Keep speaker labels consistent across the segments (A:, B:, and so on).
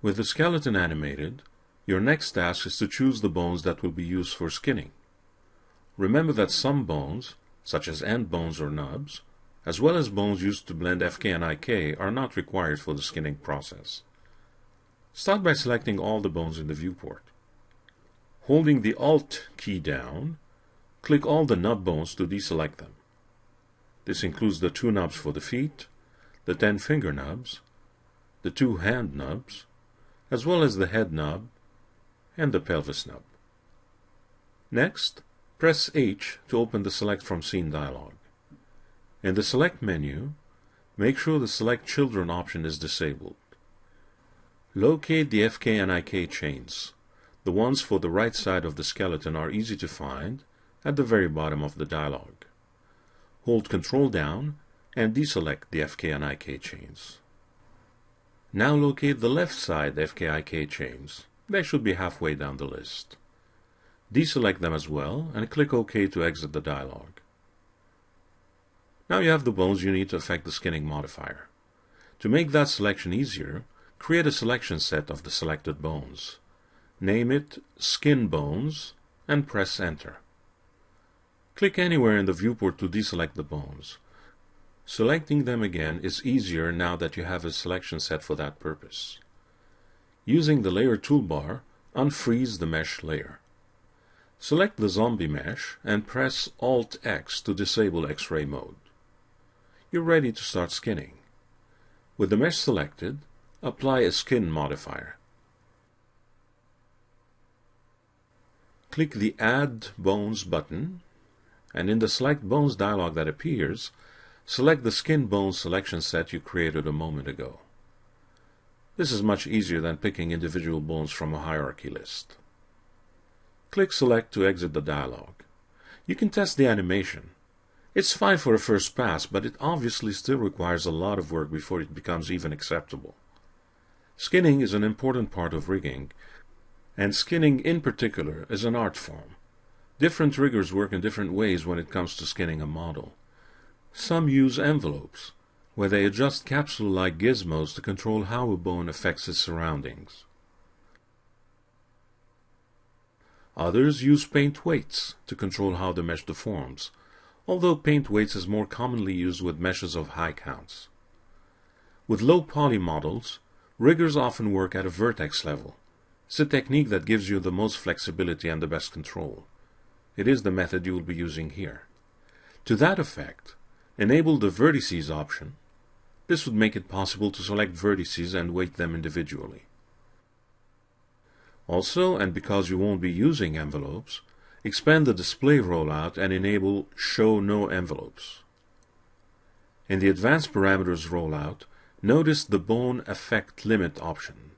A: With the skeleton animated, your next task is to choose the bones that will be used for skinning. Remember that some bones, such as end bones or nubs, as well as bones used to blend FK and IK, are not required for the skinning process. Start by selecting all the bones in the viewport. Holding the Alt key down, click all the nub bones to deselect them. This includes the 2 nubs for the feet, the 10 finger nubs, the 2 hand nubs, as well as the head nub and the pelvis nub. Next, press H to open the Select from Scene dialog. In the Select menu, make sure the Select Children option is disabled. Locate the FK and IK chains. The ones for the right side of the skeleton are easy to find at the very bottom of the dialog. Hold Ctrl down and deselect the FK and IK chains. Now locate the left side FK-IK chains. They should be halfway down the list. Deselect them as well and click OK to exit the dialog. Now you have the bones you need to affect the skinning modifier. To make that selection easier, create a selection set of the selected bones. Name it Skin Bones and press Enter. Click anywhere in the viewport to deselect the bones. Selecting them again is easier now that you have a selection set for that purpose. Using the Layer toolbar, unfreeze the mesh layer. Select the zombie mesh and press Alt-X to disable X-ray mode. You're ready to start skinning. With the mesh selected, apply a Skin Modifier. Click the Add Bones button, and in the Select Bones dialog that appears, select the Skin Bones selection set you created a moment ago. This is much easier than picking individual bones from a hierarchy list. Click Select to exit the dialog. You can test the animation. It's fine for a first pass, but it obviously still requires a lot of work before it becomes even acceptable. Skinning is an important part of rigging, and skinning in particular is an art form. Different riggers work in different ways when it comes to skinning a model. Some use envelopes, where they adjust capsule-like gizmos to control how a bone affects its surroundings. Others use paint weights to control how the mesh deforms, although paint weights is more commonly used with meshes of high counts. With low poly models, riggers often work at a vertex level. It's a technique that gives you the most flexibility and the best control. It is the method you will be using here. To that effect, enable the Vertices option. This would make it possible to select vertices and weight them individually. Also, and because you won't be using envelopes, expand the display rollout and enable Show No Envelopes. In the Advanced Parameters rollout, notice the Bone Effect Limit option.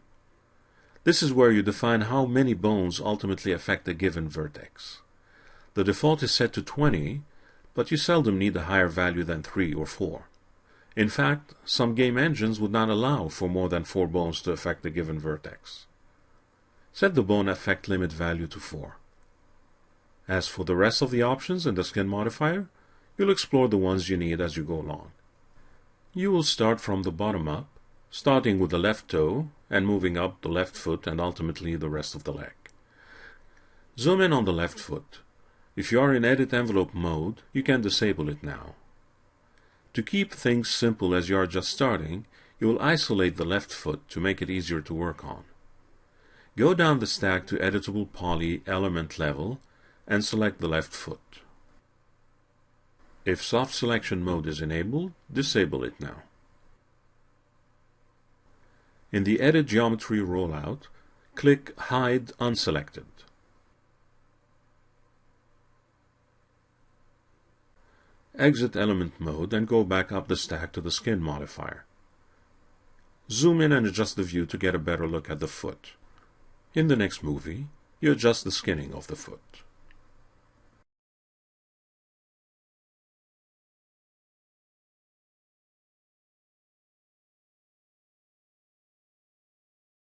A: This is where you define how many bones ultimately affect a given vertex. The default is set to 20, but you seldom need a higher value than 3 or 4. In fact, some game engines would not allow for more than 4 bones to affect a given vertex. Set the bone effect limit value to 4. As for the rest of the options in the Skin Modifier, you'll explore the ones you need as you go along. You will start from the bottom up, starting with the left toe and moving up the left foot and ultimately the rest of the leg. Zoom in on the left foot. If you are in Edit Envelope mode, you can disable it now. To keep things simple as you are just starting, you will isolate the left foot to make it easier to work on. Go down the stack to Editable Poly Element level and select the left foot. If Soft Selection mode is enabled, disable it now. In the Edit Geometry rollout, click Hide Unselected. Exit Element mode and go back up the stack to the Skin Modifier. Zoom in and adjust the view to get a better look at the foot. In the next movie, you adjust the skinning of the foot.